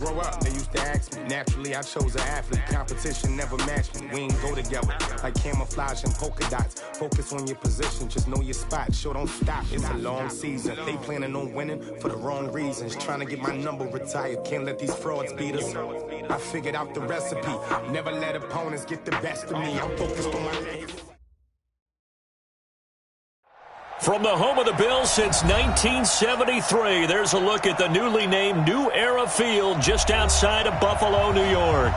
grow up, they used to ask me. Naturally, I chose an athlete. Competition never matched me. We ain't go together like camouflage and polka dots. Focus on your position, just know your spot. Sure, don't stop, it's a long season. They planning on winning for the wrong reasons. Trying to get my number retired, can't let these frauds beat us. I figured out the recipe. Never let opponents get the best of me. I'm focused on my legacy. From the home of the Bills since 1973, there's a look at the newly named New Era Field just outside of Buffalo, New York.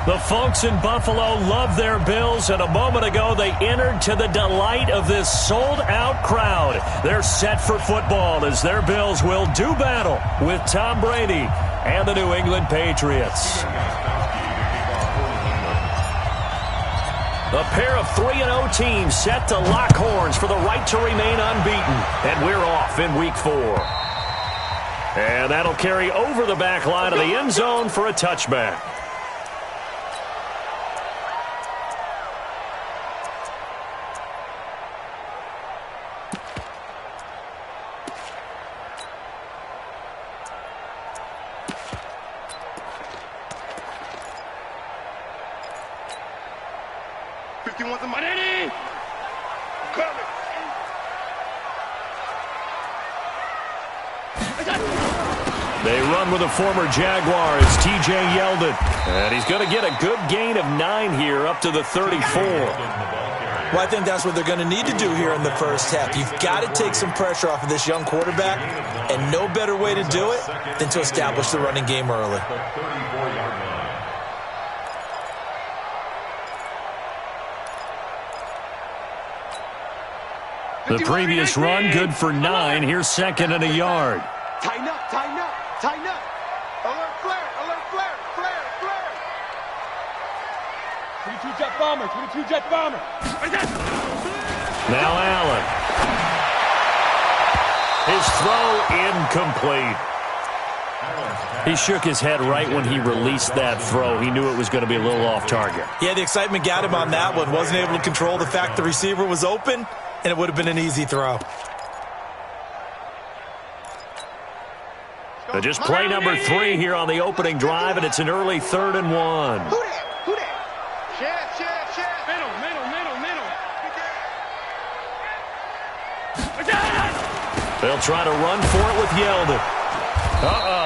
The folks in Buffalo love their Bills, and a moment ago they entered to the delight of this sold-out crowd. They're set for football as their Bills will do battle with Tom Brady and the New England Patriots. A pair of 3-0 teams set to lock horns for the right to remain unbeaten. And we're off in Week 4. And that'll carry over the back line of the end zone for a touchback. They run with a former Jaguar as TJ Yeldon. And he's going to get a good gain of 9 here up to the 34. Well, I think that's what they're going to need to do here in the first half. You've got to take some pressure off of this young quarterback, and no better way to do it than to establish the running game early. The previous run, good for 9. Here's second and a yard. Tighten up, tighten up, tighten up. Alert flare, alert flare, flare, flare. 22 jet bomber, 22 jet bomber. Now Allen. His throw incomplete. He shook his head right when he released that throw. He knew it was going to be a little off target. Yeah, the excitement got him on that one. Wasn't able to control the fact the receiver was open, and it would have been an easy throw. So just play number 3 here on the opening drive, and it's an early 3rd and 1. Who that? Who that? Share. Middle. They'll try to run for it with Yeldon.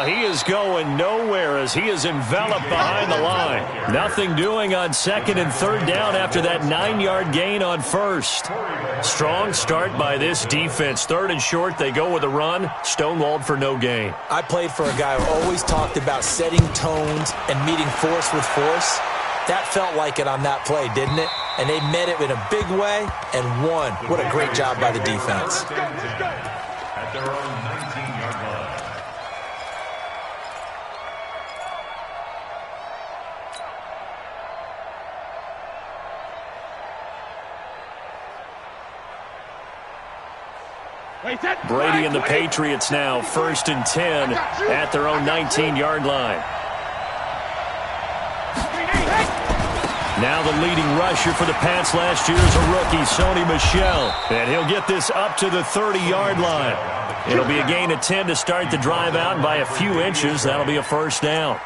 He is going nowhere as he is enveloped behind the line. Nothing doing on 2nd and 3rd down after that 9-yard gain on 1st. Strong start by this defense. 3rd and short, they go with a run. Stonewalled for no gain. I played for a guy who always talked about setting tones and meeting force with force. That felt like it on that play, didn't it? And they met it in a big way and won. What a great job by the defense. At their own 19-yard line. Brady and the Patriots now 1st and 10 at their own 19-yard line. Now the leading rusher for the Pats last year is a rookie, Sony Michel. And he'll get this up to the 30-yard line. It'll be a gain of 10 to start the drive out, and by a few inches, that'll be a first down.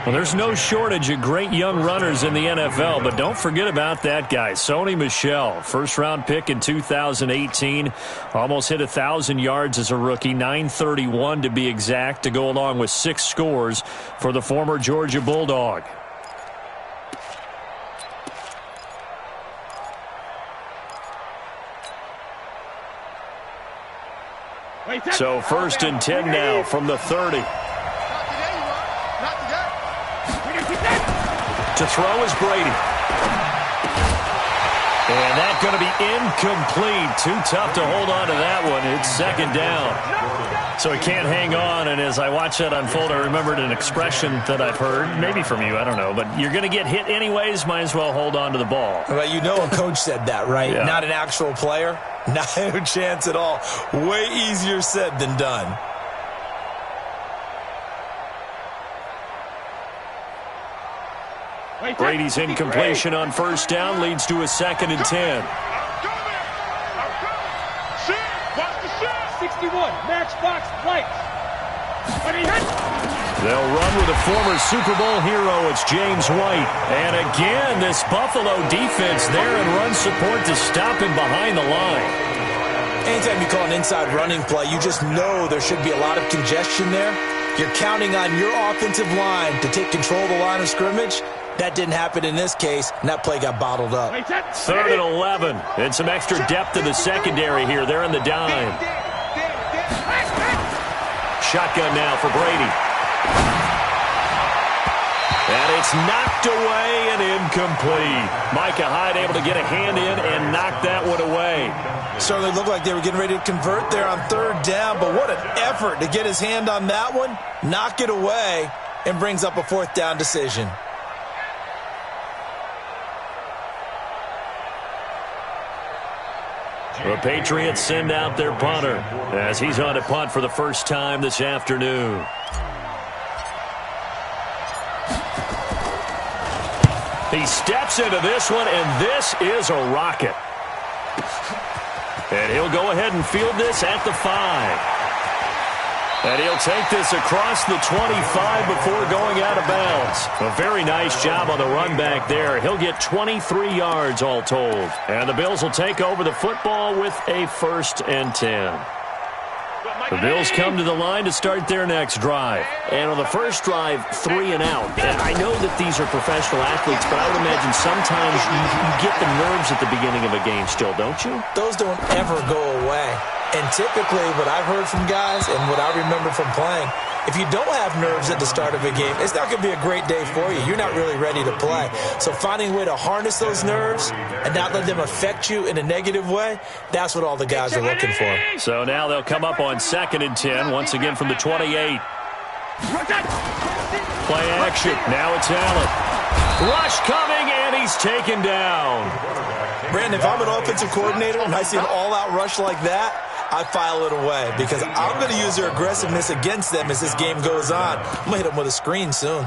Well, there's no shortage of great young runners in the NFL, but don't forget about that guy, Sony Michel. First-round pick in 2018. Almost hit 1,000 yards as a rookie, 931 to be exact, to go along with 6 scores for the former Georgia Bulldog. So 1st and 10 now from the 30. To throw is Brady. And that's going to be incomplete. Too tough to hold on to that one. It's 2nd down. So he can't hang on. And as I watch that unfold, I remembered an expression that I've heard, maybe from you, I don't know. But you're going to get hit anyways, might as well hold on to the ball. Well, you know a coach said that, right? Yeah. Not an actual player. No chance at all. Way easier said than done. Brady's incompletion on 1st down leads to a 2nd and 10. 61, matchbox lights. They'll run with a former Super Bowl hero. It's James White. And again, this Buffalo defense there in run support to stop him behind the line. Anytime you call an inside running play, you just know there should be a lot of congestion there. You're counting on your offensive line to take control of the line of scrimmage. That didn't happen in this case, and that play got bottled up. 3rd and 11, and some extra depth in the secondary here. They're in the dime. Shotgun now for Brady. And it's knocked away and incomplete. Micah Hyde able to get a hand in and knock that one away. Certainly looked like they were getting ready to convert there on 3rd down, but what an effort to get his hand on that one, knock it away, and brings up a 4th down decision. The Patriots send out their punter as he's on a punt for the first time this afternoon. He steps into this one, and this is a rocket. And he'll go ahead and field this at the 5. And he'll take this across the 25 before going out of bounds. A very nice job on the run back there. He'll get 23 yards all told. And the Bills will take over the football with a 1st and 10. The Bills come to the line to start their next drive. And on the first drive, 3 and out. And I know that these are professional athletes, but I would imagine sometimes you get the nerves at the beginning of a game still, don't you? Those don't ever go away. And typically what I've heard from guys and what I remember from playing, if you don't have nerves at the start of a game, it's not going to be a great day for you. You're not really ready to play. So finding a way to harness those nerves and not let them affect you in a negative way, that's what all the guys are looking for. So now they'll come up on 2nd and 10, once again from the 28. Play action. Now it's Allen. Rush coming, and he's taken down. Brandon, if I'm an offensive coordinator and I see an all-out rush like that, I file it away because I'm going to use their aggressiveness against them as this game goes on. I'm going to hit them with a screen soon.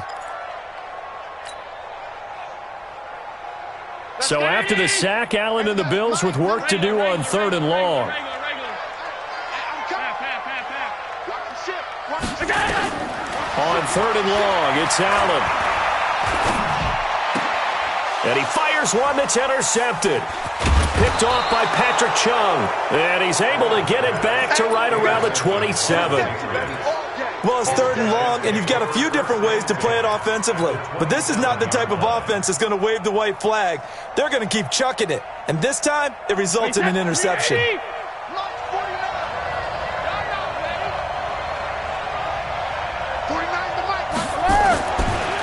So after the sack, Allen and the Bills with work to do on 3rd and long. On 3rd and long, it's Allen. And he fires one that's intercepted. Picked off by Patrick Chung. And he's able to get it back to right around the 27. Well, it's 3rd and long, and you've got a few different ways to play it offensively. But this is not the type of offense that's going to wave the white flag. They're going to keep chucking it. And this time, it results in an interception.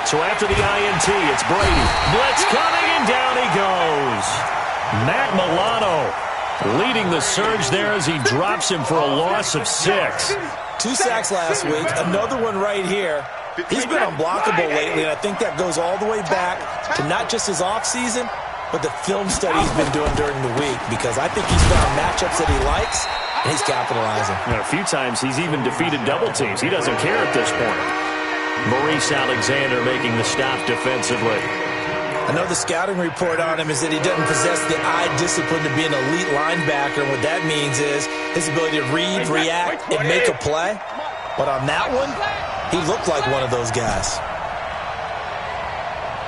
So after the INT, it's Brady. Blitz coming, and down he goes. Matt Milano leading the surge there as he drops him for a loss of 6. 2 sacks last week, another one right here. He's been unblockable lately, and I think that goes all the way back to not just his offseason, but the film study he's been doing during the week, because I think he's found matchups that he likes, and he's capitalizing. And a few times he's even defeated double teams. He doesn't care at this point. Maurice Alexander making the stop defensively. I know the scouting report on him is that he doesn't possess the eye discipline to be an elite linebacker. And what that means is his ability to read, react, and make a play. But on that one, he looked like one of those guys.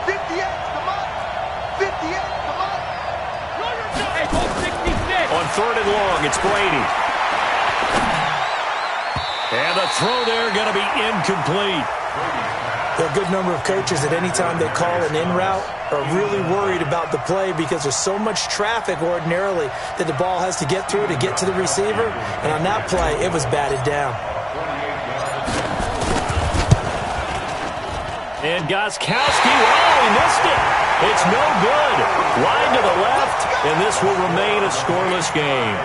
58, come on. 58, come on. On 3rd and long, it's Brady. And the throw there going to be incomplete. There are a good number of coaches at any time they call an in route are really worried about the play because there's so much traffic ordinarily that the ball has to get through to get to the receiver. And on that play, it was batted down. And Gostkowski, oh, he missed it. It's no good. Wide to the left, and this will remain a scoreless game.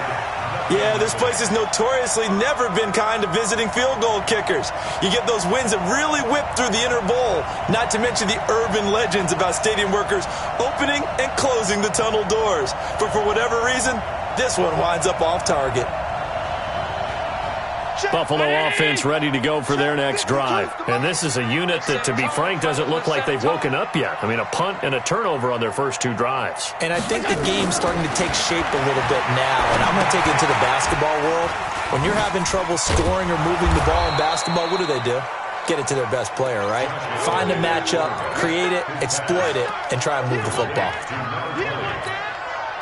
Yeah, this place has notoriously never been kind to visiting field goal kickers. You get those wins that really whip through the inner bowl, not to mention the urban legends about stadium workers opening and closing the tunnel doors. But for whatever reason, this one winds up off target. Buffalo offense ready to go for their next drive. And this is a unit that, to be frank, doesn't look like they've woken up yet. I mean, a punt and a turnover on their first 2 drives. And I think the game's starting to take shape a little bit now. And I'm going to take it into the basketball world. When you're having trouble scoring or moving the ball in basketball, what do? get it to their best player, right? Find a matchup, create it, exploit it, and try and move the football.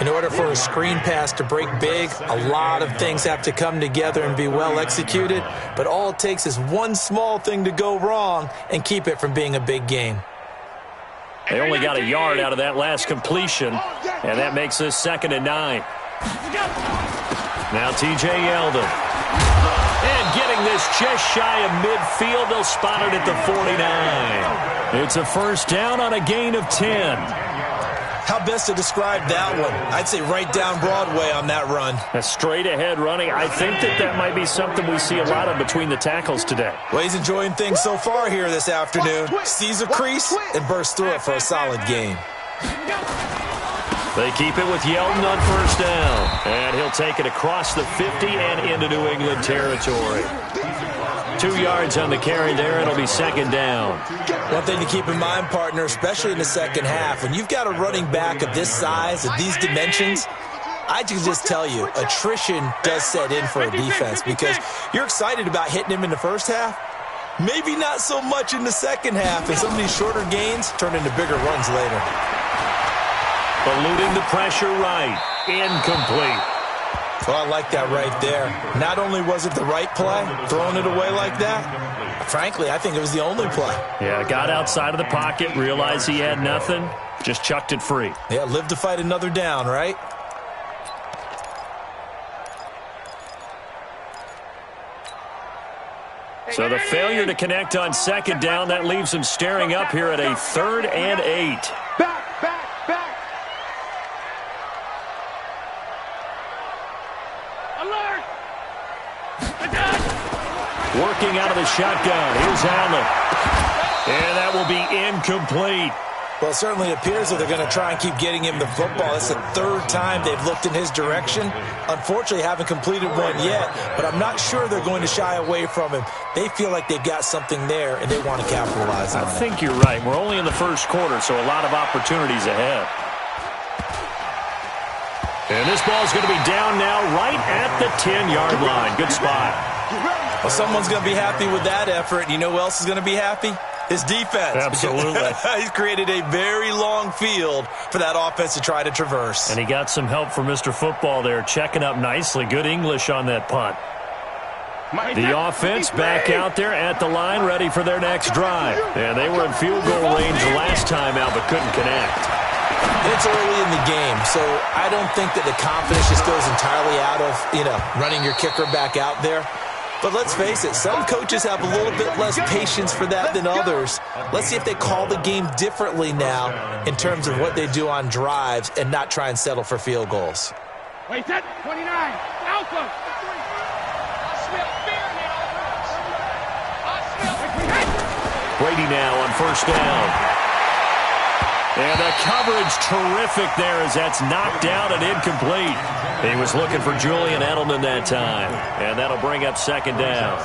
In order for a screen pass to break big, a lot of things have to come together and be well executed, but all it takes is one small thing to go wrong and keep it from being a big game. They only got a yard out of that last completion, and that makes this 2nd and 9. Now T.J. Yeldon. And getting this just shy of midfield, they'll spot it at the 49. It's a first down on a gain of 10. How best to describe that one? I'd say right down Broadway on that run. A straight-ahead running. I think that might be something we see a lot of between the tackles today. Well, he's enjoying things so far here this afternoon. Sees a crease and bursts through it for a solid gain. They keep it with Yeldon on first down. And he'll take it across the 50 and into New England territory. 2 yards on the carry there. It'll be 2nd down. One thing to keep in mind, partner, especially in the second half, when you've got a running back of this size, of these dimensions, I can just tell you, attrition does set in for a defense because you're excited about hitting him in the first half. Maybe not so much in the second half, and some of these shorter gains turn into bigger runs later. Eluding the pressure right. Incomplete. Well, I like that right there. Not only was it the right play, throwing it away like that, frankly, I think it was the only play. Yeah, got outside of the pocket, realized he had nothing, just chucked it free. Yeah, live to fight another down, right? So the failure to connect on 2nd down, that leaves him staring up here at a 3rd and 8. Working out of the shotgun. Here's Allen. And that will be incomplete. Well, it certainly appears that they're going to try and keep getting him the football. It's the 3rd time they've looked in his direction. Unfortunately, haven't completed one yet, but I'm not sure they're going to shy away from him. They feel like they've got something there, and they want to capitalize on it. I think you're right. We're only in the first quarter, so a lot of opportunities ahead. And this ball's going to be down now right at the 10-yard line. Good spot. Well, someone's going to be happy with that effort. And you know who else is going to be happy? His defense. Absolutely. He's created a very long field for that offense to try to traverse. And he got some help from Mr. Football there, checking up nicely. Good English on that punt. The offense back out there at the line, ready for their next drive. And they were in field goal range last time out, but couldn't connect. It's early in the game, so I don't think that the confidence just goes entirely out of, running your kicker back out there. But let's face it, some coaches have a little bit less patience for that than others. Let's see if they call the game differently now in terms of what they do on drives and not try and settle for field goals. Wait, that 29. Alpha. Brady now on first down. And the coverage terrific there as that's knocked out and incomplete. He was looking for Julian Edelman that time. And that'll bring up 2nd down.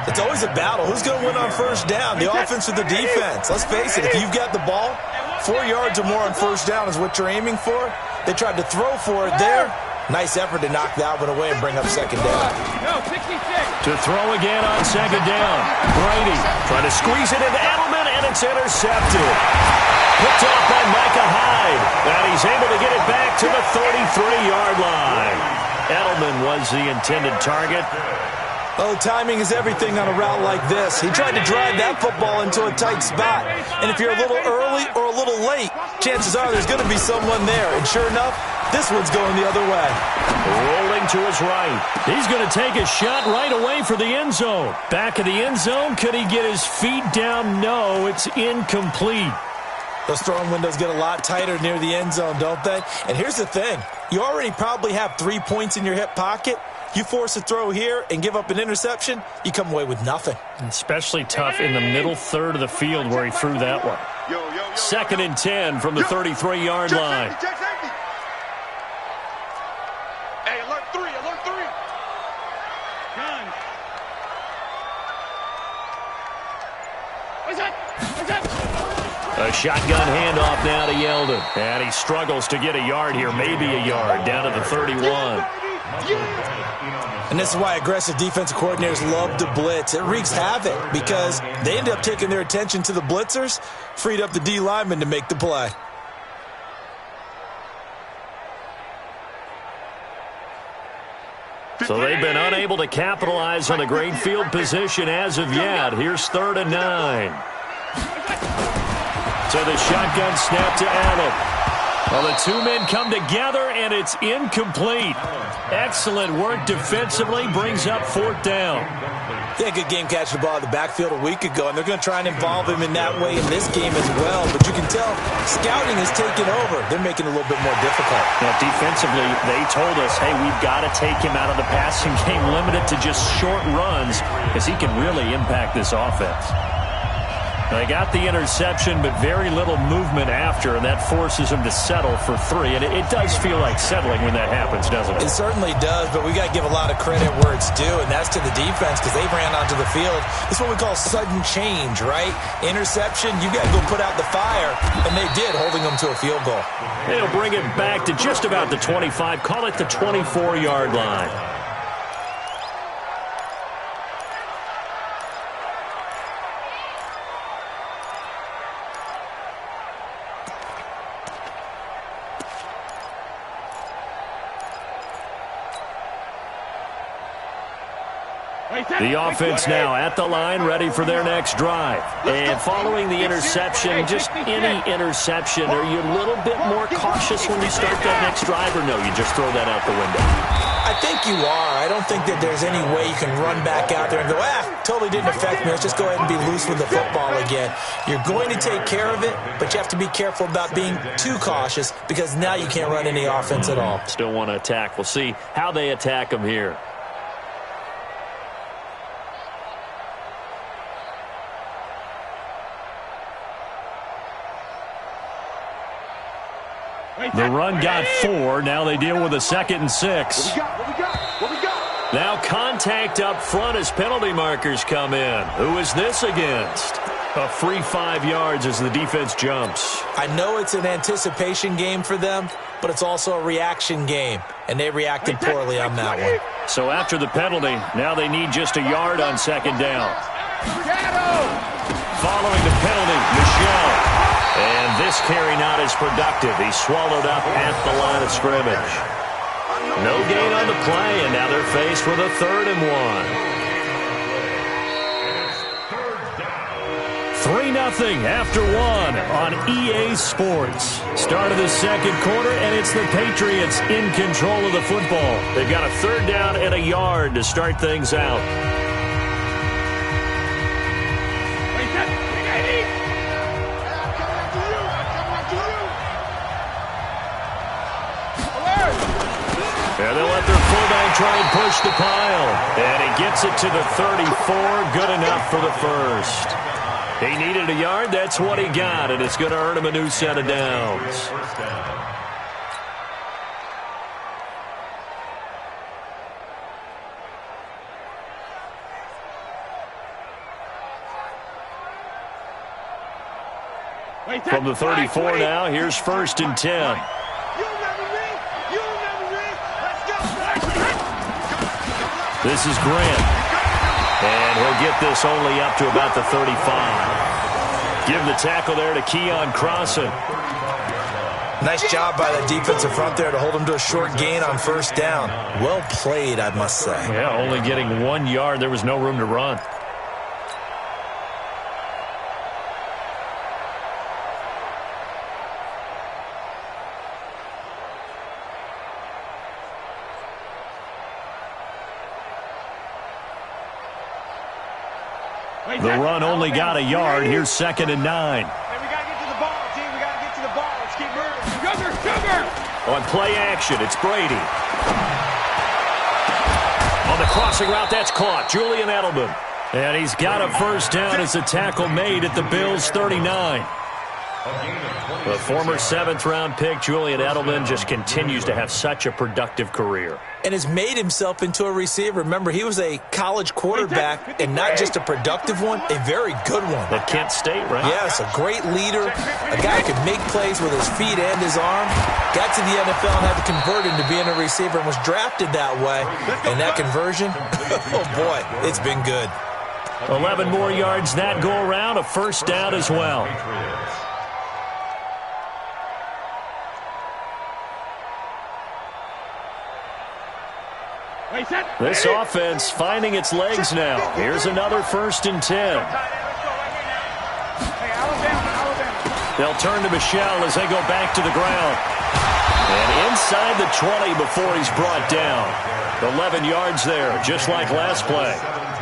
It's always a battle. Who's going to win on first down, the offense or the defense? Let's face it, if you've got the ball, 4 yards or more on first down is what you're aiming for. They tried to throw for it there. Nice effort to knock that one away and bring up 2nd down. To throw again on 2nd down. Brady trying to squeeze it into Edelman, and it's intercepted. Picked off by Micah Hyde. And he's able to get it back to the 33-yard line. Edelman was the intended target. Oh, timing is everything on a route like this. He tried to drive that football into a tight spot. And if you're a little early or a little late, chances are there's going to be someone there. And sure enough, this one's going the other way. Rolling to his right. He's going to take a shot right away for the end zone. Back of the end zone. Could he get his feet down? No, it's incomplete. Those throwing windows get a lot tighter near the end zone, don't they? And here's the thing. You already probably have 3 points in your hip pocket. You force a throw here and give up an interception, you come away with nothing. Especially tough in the middle third of the field where he threw that one. 2nd and 10 from the 33-yard line. Hey, alert 3, alert 3. Guns. What's that? What's that? A shotgun handoff now to Yeldon. And he struggles to get a yard here, maybe a yard, down to the 31. And this is why aggressive defensive coordinators love to blitz. It wreaks havoc because they end up taking their attention to the blitzers, freed up the D lineman to make the play. So they've been unable to capitalize on the great field position as of yet. Here's 3rd and 9. So the shotgun snap to Allen. Well, the two men come together, and it's incomplete. Excellent work defensively, brings up 4th down. Yeah, good game catching the ball in the backfield a week ago, and they're going to try and involve him in that way in this game as well. But you can tell scouting is taking over. They're making it a little bit more difficult. Now, defensively, they told us, hey, we've got to take him out of the passing game, limited to just short runs, because he can really impact this offense. They got the interception, but very little movement after, and that forces him to settle for 3. And it does feel like settling when that happens, doesn't it? It certainly does, but we got to give a lot of credit where it's due, and that's to the defense because they ran onto the field. It's what we call sudden change, right? Interception, you got to go put out the fire, and they did, holding them to a field goal. They'll bring it back to just about the 25, call it the 24-yard line. The offense now at the line, ready for their next drive. And following the interception, just any interception, are you a little bit more cautious when you start that next drive, or no, you just throw that out the window? I think you are. I don't think that there's any way you can run back out there and go, totally didn't affect me. Let's just go ahead and be loose with the football again. You're going to take care of it, but you have to be careful about being too cautious because now you can't run any offense at all. Still want to attack. We'll see how they attack them here. The run got 4. Now they deal with a 2nd and 6. What we got? Now contact up front as penalty markers come in. Who is this against? A free 5 yards as the defense jumps. I know it's an anticipation game for them, but it's also a reaction game, and they reacted poorly on that one. So after the penalty, now they need just a yard on 2nd down. Following the penalty, Michel. And this carry not as productive. He's swallowed up at the line of scrimmage. No gain on the play, and now they're faced with a 3rd and 1. 3-0 after 1 on EA Sports. Start of the 2nd quarter, and it's the Patriots in control of the football. They've got a 3rd down and a yard to start things out. And they'll let their fullback try and push the pile. And he gets it to the 34. Good enough for the 1st. He needed a yard. That's what he got. And it's going to earn him a new set of downs. From the 34 now, here's 1st and 10. This is Grant. And he'll get this only up to about the 35. Give the tackle there to Keon Crossan. Nice job by the defensive front there to hold him to a short gain on 1st down. Well played, I must say. Yeah, only getting 1 yard. There was no room to run. The run only got a yard. Here's 2nd and 9. Hey, we got to get to the ball, team. We got to get to the ball. Let's keep moving. Sugar! On play action, it's Brady. On the crossing route, that's caught. Julian Edelman. And he's got a 1st down as a tackle made at the Bills' 39. The former 7th-round pick, Julian Edelman, just continues to have such a productive career. And has made himself into a receiver. Remember, he was a college quarterback, and not just a productive one, a very good one. At Kent State, right? Yes, a great leader, a guy who could make plays with his feet and his arm. Got to the NFL and had to convert into being a receiver and was drafted that way. And that conversion, oh boy, it's been good. 11 more yards that go around, a first down as well. This offense finding its legs now. Here's another 1st and 10. They'll turn to Michel as they go back to the ground. And inside the 20 before he's brought down. 11 yards there, just like last play.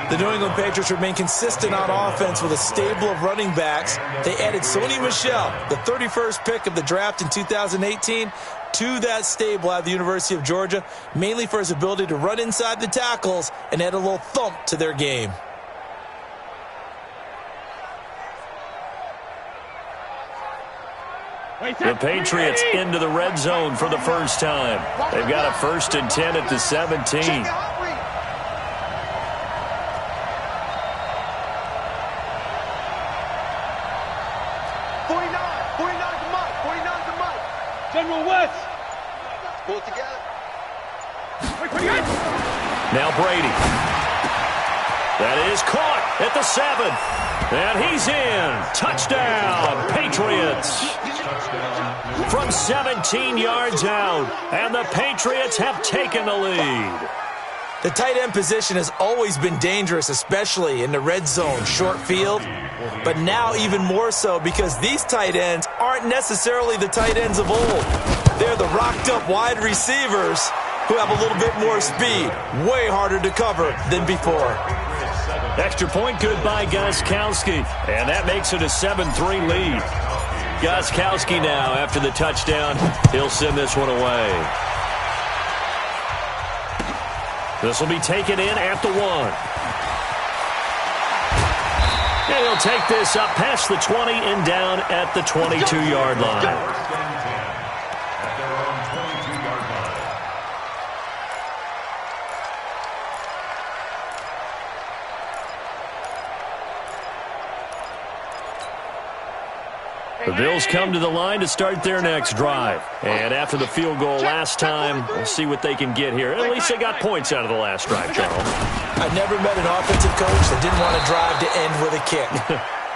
The New England Patriots remain consistent on offense with a stable of running backs. They added Sony Michel, the 31st pick of the draft in 2018, to that stable at the University of Georgia, mainly for his ability to run inside the tackles and add a little thump to their game. The Patriots into the red zone for the first time. They've got a 1st and 10 at the 17. 49 to Mike. 49 to Mike. General West. Pull it together. Now Brady. That is caught at the 7. And he's in. Touchdown, Patriots. From 17 yards out. And the Patriots have taken the lead. The tight end position has always been dangerous, especially in the red zone, short field. But now even more so because these tight ends aren't necessarily the tight ends of old. They're the rocked-up wide receivers who have a little bit more speed. Way harder to cover than before. Extra point good by Gostkowski. And that makes it a 7-3 lead. Gostkowski now, after the touchdown, he'll send this one away. This will be taken in at the 1. And he'll take this up past the 20 and down at the 22-yard line. The Bills come to the line to start their next drive. And after the field goal last time, we'll see what they can get here. At least they got points out of the last drive, Charles. I've never met an offensive coach that didn't want to drive to end with a kick.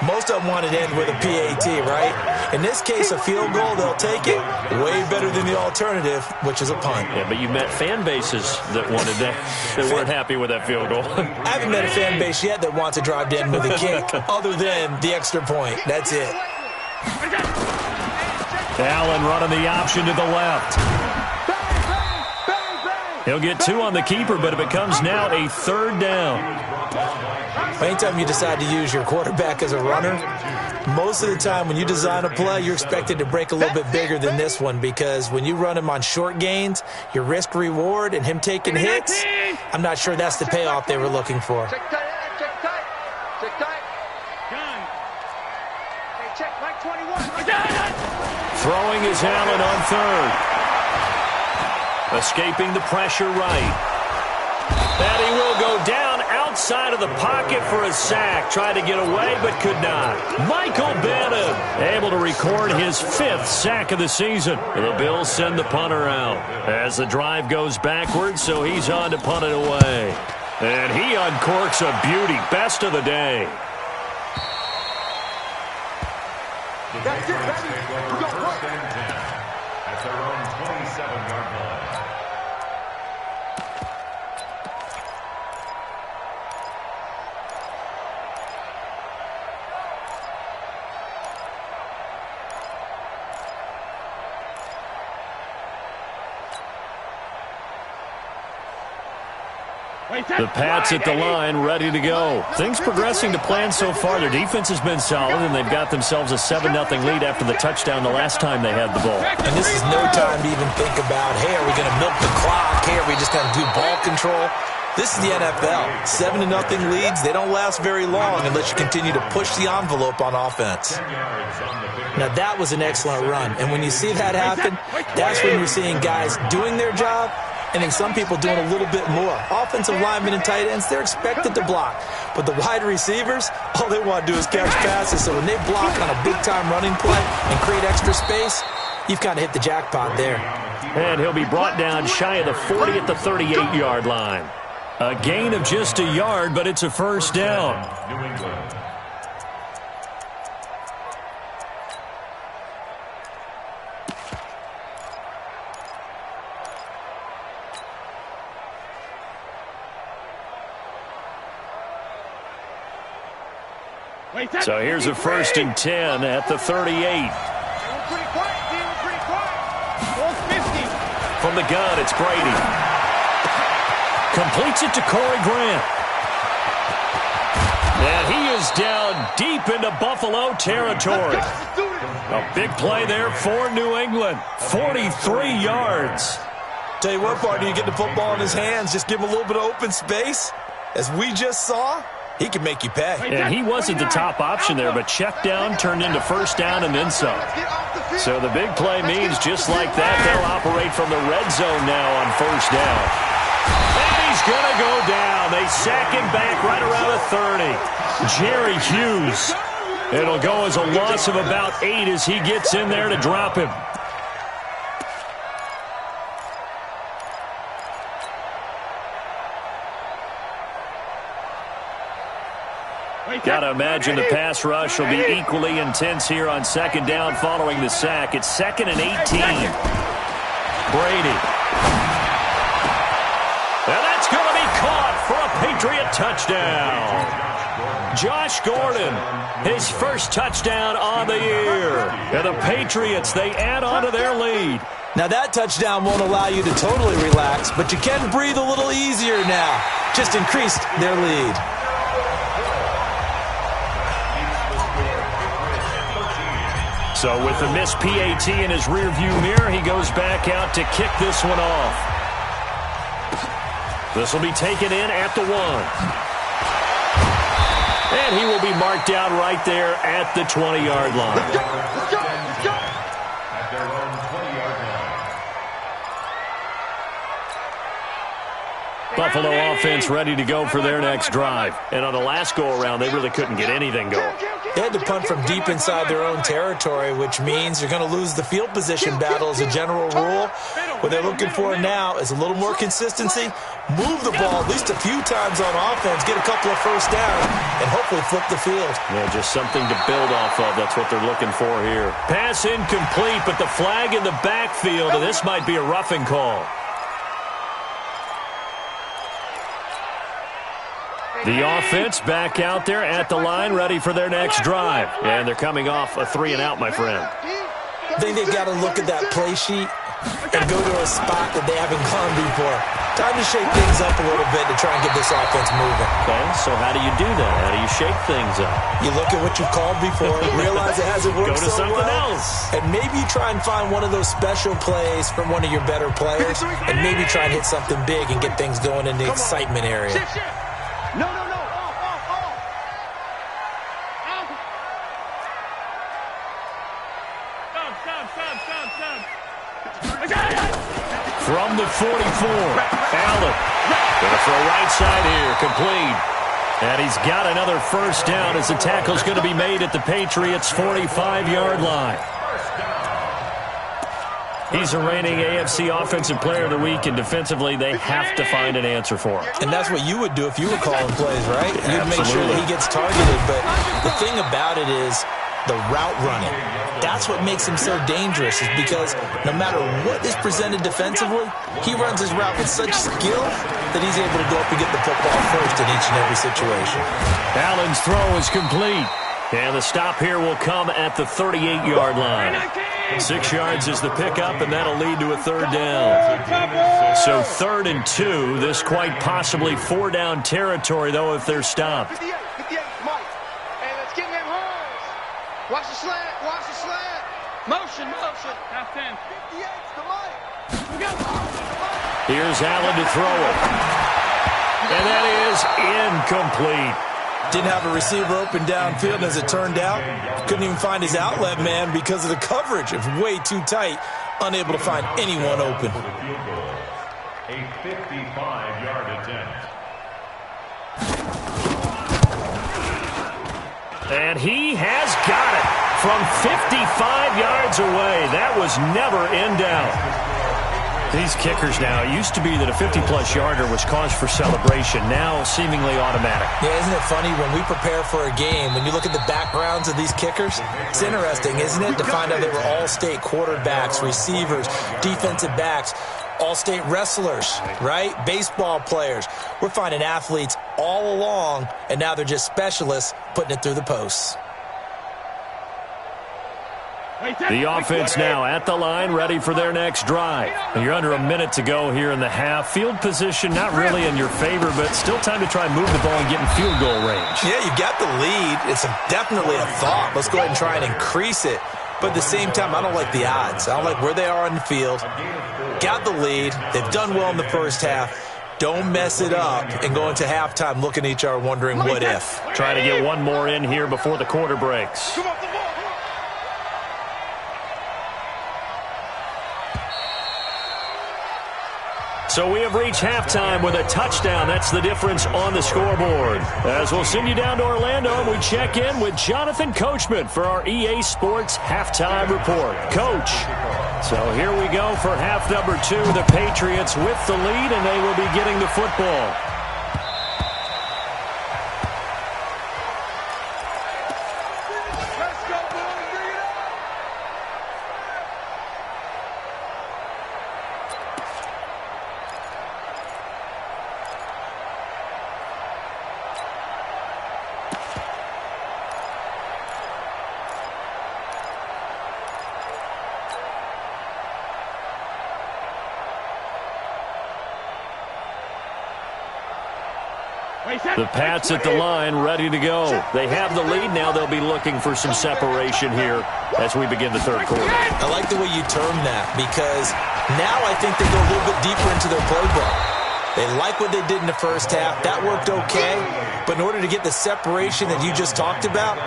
Most of them wanted to end with a PAT, right? In this case, a field goal, they'll take it. Way better than the alternative, which is a punt. Yeah, but you met fan bases that wanted that, that weren't happy with that field goal. I haven't met a fan base yet that wants to drive to end with a kick, other than the extra point. That's it. Allen running the option to the left. He'll get 2 on the keeper, but it becomes now a 3rd down. Anytime you decide to use your quarterback as a runner, most of the time when you design a play, you're expected to break a little bit bigger than this one because when you run him on short gains, your risk-reward and him taking hits, I'm not sure that's the payoff they were looking for. Check tight. Check tight. Gun. Hey, check Mike 21. Throwing is Allen on 3rd. Escaping the pressure right. And he will go down outside of the pocket for a sack. Tried to get away, but could not. Michael Bannon able to record his 5th sack of the season. The Bills send the punter out as the drive goes backwards, so he's on to punt it away. And he uncorks a beauty. Best of the day. That's it, baby. We got work. At their own 27-yard line. The Pats at the line, ready to go. Things progressing to plan so far. Their defense has been solid, and they've got themselves a 7-0 lead after the touchdown the last time they had the ball. And this is no time to even think about, hey, are we going to milk the clock? Hey, are we just going to do ball control? This is the NFL. 7-0 leads, they don't last very long unless you continue to push the envelope on offense. Now, that was an excellent run. And when you see that happen, that's when you're seeing guys doing their job and then some people doing a little bit more. Offensive linemen and tight ends, they're expected to block. But the wide receivers, all they want to do is catch passes. So when they block on a big-time running play and create extra space, you've kind of hit the jackpot there. And he'll be brought down shy of the 40 at the 38-yard line. A gain of just a yard, but it's a first down. New England. So here's a 1st and 10 at the 38. From the gun, it's Brady. Completes it to Corey Grant. And he is down deep into Buffalo territory. A big play there for New England. 43 yards. Tell you what, partner, you get the football in his hands, just give him a little bit of open space. As we just saw, he can make you pay. And he wasn't the top option there, but check down turned into first down and then some. So the big play means just like that, they'll operate from the red zone now on first down. And he's going to go down. They sack him back right around the 30. Jerry Hughes. It'll go as a loss of about 8 as he gets in there to drop him. Got to imagine the pass rush will be equally intense here on second down following the sack. It's 2nd and 18. Brady. And that's going to be caught for a Patriot touchdown. Josh Gordon, his first touchdown on the year. And the Patriots, they add on to their lead. Now that touchdown won't allow you to totally relax, but you can breathe a little easier now. Just increased their lead. So with the missed PAT in his rearview mirror, he goes back out to kick this one off. This will be taken in at the 1. And he will be marked out right there at the 20-yard line. At their own 20-yard line. Buffalo offense ready to go for their next drive. And on the last go-around, they really couldn't get anything going. They had to punt from deep inside their own territory, which means you're going to lose the field position battle as a general rule. What they're looking for now is a little more consistency, move the ball at least a few times on offense, get a couple of first down, and hopefully flip the field. Yeah, just something to build off of. That's what they're looking for here. Pass incomplete, but the flag in the backfield, and this might be a roughing call. The offense back out there at the line, ready for their next drive. And they're coming off a 3-and-out, my friend. I think they've got to look at that play sheet and go to a spot that they haven't gone before. Time to shake things up a little bit to try and get this offense moving. Okay, so how do you do that? How do you shake things up? You look at what you've called before, realize it hasn't worked Go to so something well, else. and maybe try and find one of those special plays from one of your better players, and maybe try and hit something big and get things going in the excitement area. No. From the 44, Allen. Going to throw right side here, complete. And he's got another first down as the tackle's going to be made at the Patriots' 45-yard line. He's the reigning AFC Offensive Player of the Week, and defensively, they have to find an answer for him. And that's what you would do if you were calling plays, right? You'd make sure Absolutely. that he gets targeted. But the thing about it is the route running. That's what makes him so dangerous, is because no matter what is presented defensively, he runs his route with such skill that he's able to go up and get the football first in each and every situation. Allen's throw is complete. And the stop here will come at the 38-yard line. 6 yards is the pickup, and that'll lead to a third down. So 3rd and 2. This quite possibly 4-down territory, though, if they're stopped. 58, Mike. And let's get them holes. Watch the slant. Motion. Half 10. 58's the Mike. Here's Allen to throw it. And that is incomplete. Didn't have a receiver open downfield, and as it turned out, couldn't even find his outlet man because of the coverage. It was way too tight, unable to find anyone open. A 55-yard attempt. And he has got it from 55 yards away. That was never in doubt. These kickers now, it used to be that a 50-plus yarder was cause for celebration. Now seemingly automatic. Yeah, isn't it funny when we prepare for a game, when you look at the backgrounds of these kickers, it's interesting, isn't it, to find out they were all-state quarterbacks, receivers, defensive backs, all-state wrestlers, right? Baseball players. We're finding athletes all along, and now they're just specialists putting it through the posts. The offense now at the line, ready for their next drive. And you're under a minute to go here in the half. Field position not really in your favor, but still time to try and move the ball and get in field goal range. Yeah, you got the lead. It's definitely a thought. Let's go ahead and try and increase it. But at the same time, I don't like the odds. I don't like where they are on the field. Got the lead. They've done well in the first half. Don't mess it up and go into halftime looking at each other wondering what if. Try to get one more in here before the quarter breaks. So we have reached halftime with a touchdown. That's the difference on the scoreboard. As we'll send you down to Orlando, and we check in with Jonathan Coachman for our EA Sports Halftime Report. Coach, so here we go for half number 2. The Patriots with the lead, and they will be getting the football. The Pats at the line, ready to go. They have the lead. Now they'll be looking for some separation here as we begin the third quarter. I like the way you term that because now I think they go a little bit deeper into their playbook. They like what they did in the first half. That worked okay. But in order to get the separation that you just talked about,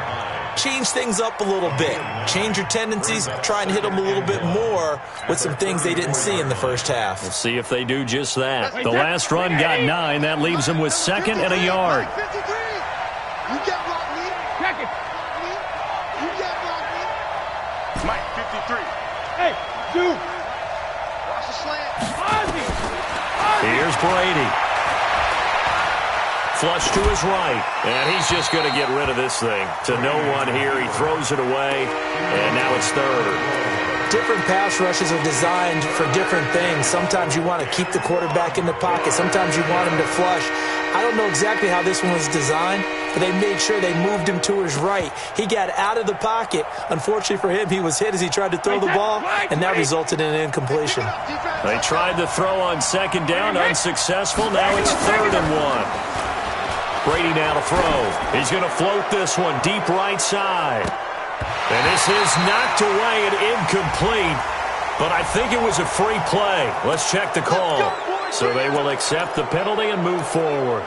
change things up a little bit. Change your tendencies. Try and hit them a little bit more with some things they didn't see in the first half. We'll see if they do just that. The last run got 9. That leaves them with 2nd and a yard. You get block me. Check it. You get block me. Mike, 53. Hey, dude. Watch the slant. Ozzy. Here's Brady. Flush to his right, and he's just going to get rid of this thing. To no one here, he throws it away, and now it's 3rd. Different pass rushes are designed for different things. Sometimes you want to keep the quarterback in the pocket. Sometimes you want him to flush. I don't know exactly how this one was designed, but they made sure they moved him to his right. He got out of the pocket. Unfortunately for him, he was hit as he tried to throw the ball, and that resulted in an incompletion. They tried to throw on 2nd down, unsuccessful. Now it's 3rd and 1. Brady now to throw. He's going to float this one deep right side. And this is knocked away and incomplete. But I think it was a free play. Let's check the call. So they will accept the penalty and move forward.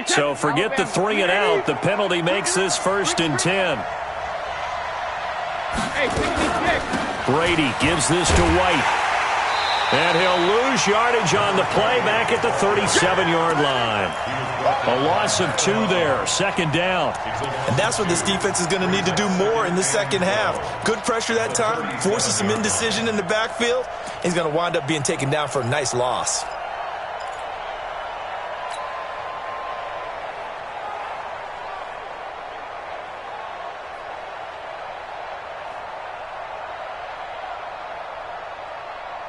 So forget the 3 and out. The penalty makes this 1st and 10. Brady gives this to White. And he'll lose yardage on the play back at the 37-yard line. A loss of 2 there, 2nd down. And that's what this defense is going to need to do more in the second half. Good pressure that time, forces some indecision in the backfield. He's going to wind up being taken down for a nice loss.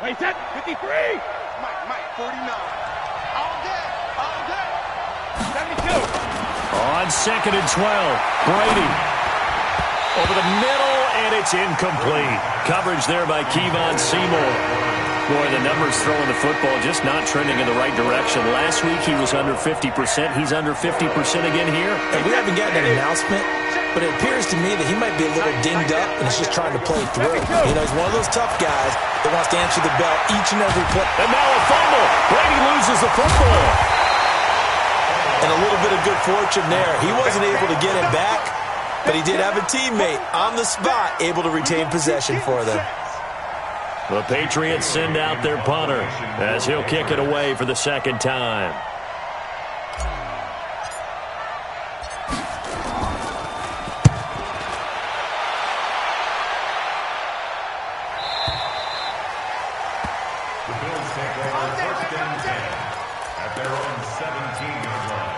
Wait, set, 53. Mike, 49. All day. 72. On 2nd and 12, Brady. Over the middle, and it's incomplete. Coverage there by Kevon Seymour. Boy, the numbers throwing the football just not trending in the right direction. Last week he was under 50%. He's under 50% again here. And we haven't gotten an announcement, but it appears to me that he might be a little dinged up and is just trying to play through. You know, he's one of those tough guys that wants to answer the bell each and every play. And now a fumble. Brady loses the football. And a little bit of good fortune there. He wasn't able to get it back, but he did have a teammate on the spot able to retain possession for them. The Patriots send out their punter as he'll kick it away for the second time. The Bills take over first and 10 at their own 17-yard line.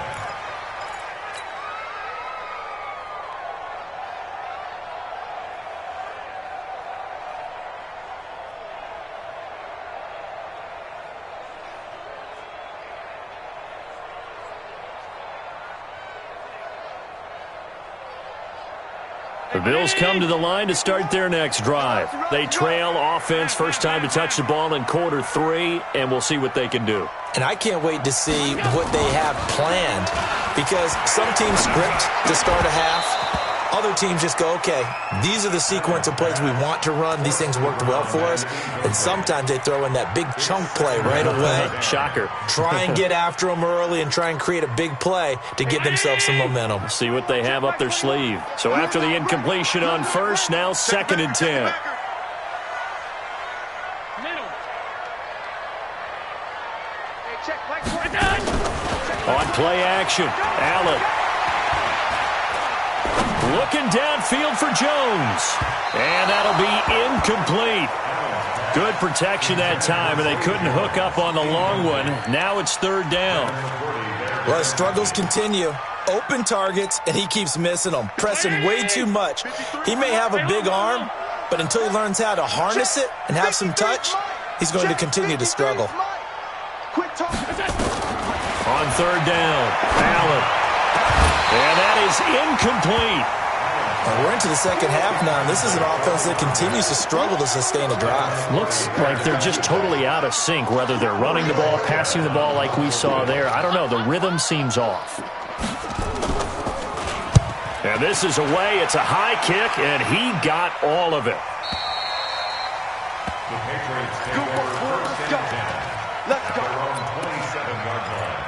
The Bills come to the line to start their next drive. They trail offense, first time to touch the ball in quarter 3, and we'll see what they can do. And I can't wait to see what they have planned, because some teams script to start a half. Other teams just go, okay, these are the sequence of plays we want to run. These things worked well for us. And sometimes they throw in that big chunk play right away. Shocker. Try and get after them early and try and create a big play to give themselves some momentum. See what they have up their sleeve. So after the incompletion on first, now 2nd and 10. On play action, Allen. Looking downfield for Jones. And that'll be incomplete. Good protection that time, and they couldn't hook up on the long one. Now it's 3rd down. Well, his struggles continue. Open targets, and he keeps missing them. Pressing way too much. He may have a big arm, but until he learns how to harness it and have some touch, he's going to continue to struggle. On 3rd down, Allen. And that is incomplete. We're into the second half now, and this is an offense that continues to struggle to sustain a drive. Looks like they're just totally out of sync, whether they're running the ball, passing the ball like we saw there. I don't know. The rhythm seems off. And this is away. It's a high kick, and he got all of it. The Patriots take over first and 10 at their own 27-yard line.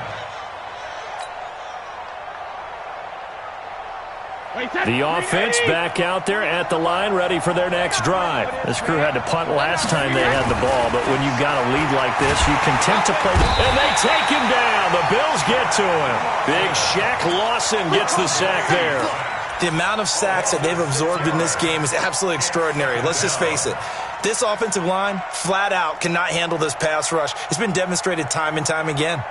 The offense back out there at the line, ready for their next drive. This crew had to punt last time they had the ball, but when you've got a lead like this, you can attempt to play. And they take him down. The Bills get to him. Big Shaq Lawson gets the sack there. The amount of sacks that they've absorbed in this game is absolutely extraordinary. Let's just face it. This offensive line, flat out, cannot handle this pass rush. It's been demonstrated time and time again.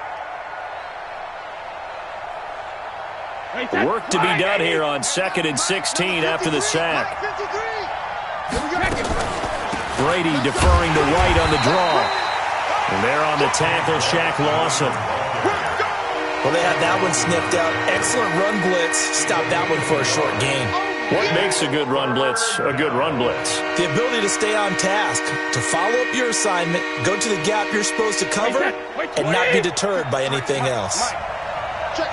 Work to be done here on 2nd and 16 after the sack. Brady deferring to right on the draw. And there on the tackle, Shaq Lawson. Well, they had that one sniffed out. Excellent run blitz. Stop that one for a short gain. What makes a good run blitz a good run blitz? The ability to stay on task, to follow up your assignment, go to the gap you're supposed to cover, and not be deterred by anything else. Check.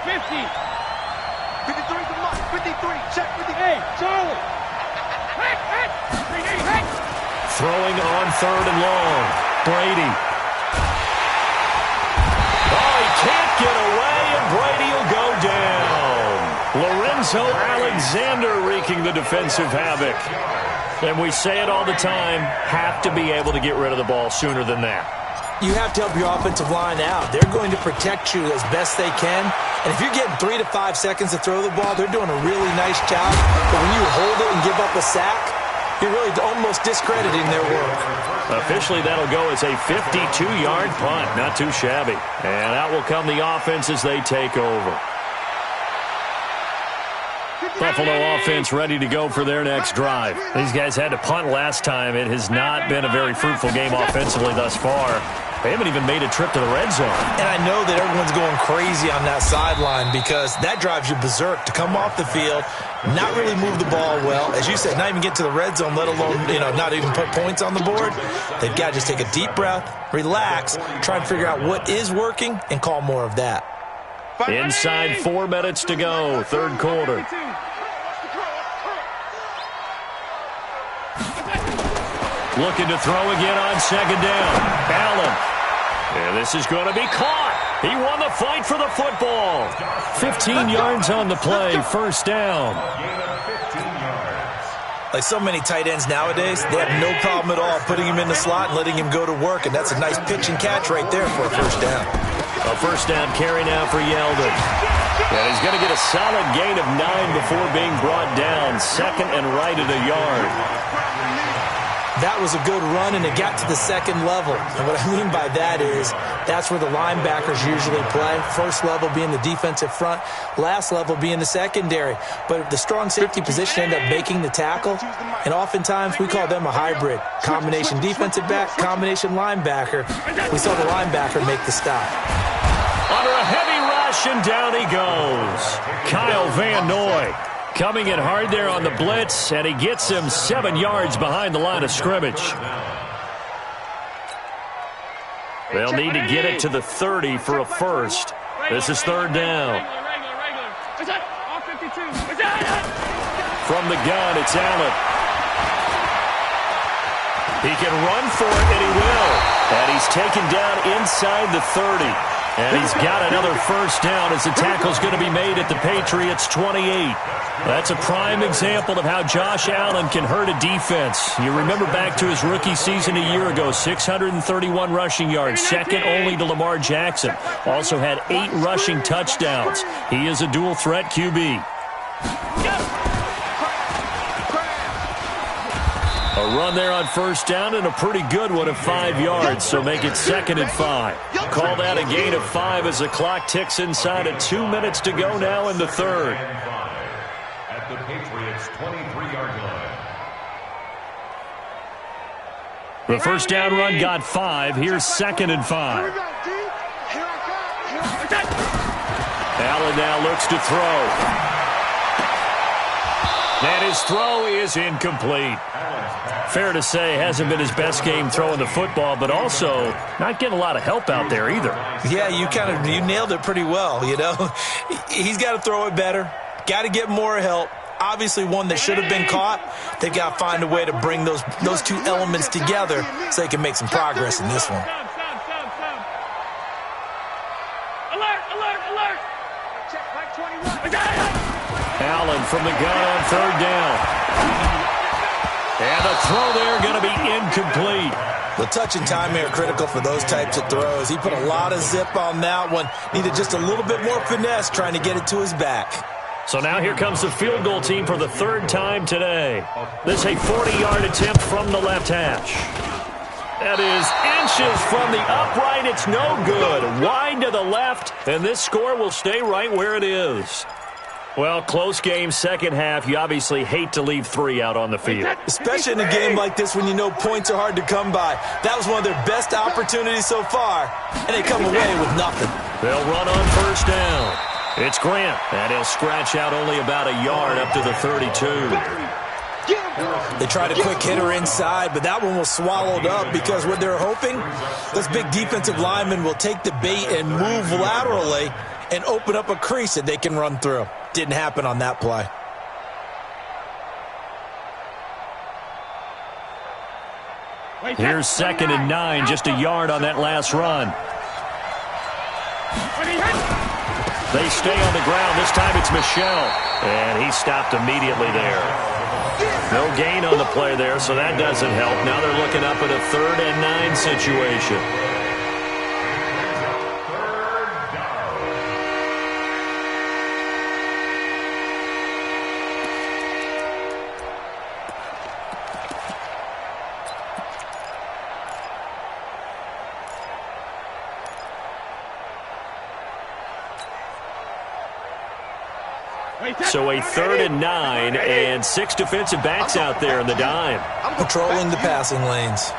50. 53 to Mike. 53. Check 50. Hey, Charlie. Throwing on 3rd and long. Brady. Oh, he can't get away, and Brady will go down. Lorenzo Alexander wreaking the defensive havoc. And we say it all the time, have to be able to get rid of the ball sooner than that. You have to help your offensive line out. They're going to protect you as best they can. And if you're getting 3 to 5 seconds to throw the ball, they're doing a really nice job. But when you hold it and give up a sack, you're really almost discrediting their work. Officially, that'll go as a 52-yard punt. Not too shabby. And out will come the offense as they take over. Buffalo offense ready to go for their next drive. These guys had to punt last time. It has not been a very fruitful game offensively thus far. They haven't even made a trip to the red zone. And I know that everyone's going crazy on that sideline because that drives you berserk to come off the field, not really move the ball well. As you said, not even get to the red zone, let alone, not even put points on the board. They've got to just take a deep breath, relax, try and figure out what is working, and call more of that. Inside 4 minutes to go, third quarter. Looking to throw again on second down. Allen. And this is going to be caught. He won the fight for the football. 15 yards on the play, first down. Like so many tight ends nowadays, they have no problem at all putting him in the slot and letting him go to work, and that's a nice pitch and catch right there for a first down. A first down carry now for Yeldon. And he's going to get a solid gain of 9 before being brought down. Second and right at a yard. That was a good run, and it got to the second level. And what I mean by that is that's where the linebackers usually play. First level being the defensive front, last level being the secondary. But the strong safety position ended up making the tackle, and oftentimes we call them a hybrid. Combination defensive back, combination linebacker. We saw the linebacker make the stop. Under a heavy rush, and down he goes. Kyle Van Noy. Coming in hard there on the blitz, and he gets him 7 yards behind the line of scrimmage. They'll need to get it to the 30 for a first. This is third down. From the gun, it's Allen. He can run for it, and he will. And he's taken down inside the 30. And he's got another first down as the tackle's going to be made at the Patriots' 28. That's a prime example of how Josh Allen can hurt a defense. You remember back to his rookie season a year ago, 631 rushing yards, second only to Lamar Jackson. Also had 8 rushing touchdowns. He is a dual-threat QB. A run there on first down, and a pretty good one of 5 yards, so make it second and 5. Call that a gain of 5 as the clock ticks inside of 2 minutes to go now in the third. At the Patriots' 23-yard line. The first down run got 5. Here's second and 5. Allen now looks to throw. And his throw is incomplete. Fair to say, hasn't been his best game throwing the football, but also not getting a lot of help out there either. Yeah, you nailed it pretty well, He's got to throw it better, got to get more help. Obviously one that should have been caught. They've got to find a way to bring those two elements together so they can make some progress in this one. Allen from the gun on third down. And the throw there going to be incomplete. The touch and timing are critical for those types of throws. He put a lot of zip on that one. Needed just a little bit more finesse trying to get it to his back. So now here comes the field goal team for the third time today. This is a 40-yard attempt from the left hash. That is inches from the upright. It's no good. Wide to the left, and this score will stay right where it is. Well, close game, second half. You obviously hate to leave 3 out on the field. Especially in a game like this when you know points are hard to come by. That was one of their best opportunities so far, and they come away with nothing. They'll run on first down. It's Grant, and he'll scratch out only about a yard up to the 32. They tried a quick hitter inside, but that one was swallowed up because what they're hoping, those big defensive linemen will take the bait and move laterally and open up a crease that they can run through. Didn't happen on that play. Here's second and 9, just a yard on that last run. They stay on the ground. This time it's Michel, and he stopped immediately there. No gain on the play there, so that doesn't help. Now they're looking up at a 3rd and 9 situation. So a 3rd and 9 and 6 defensive backs out there in the dime. Patrolling the passing lanes.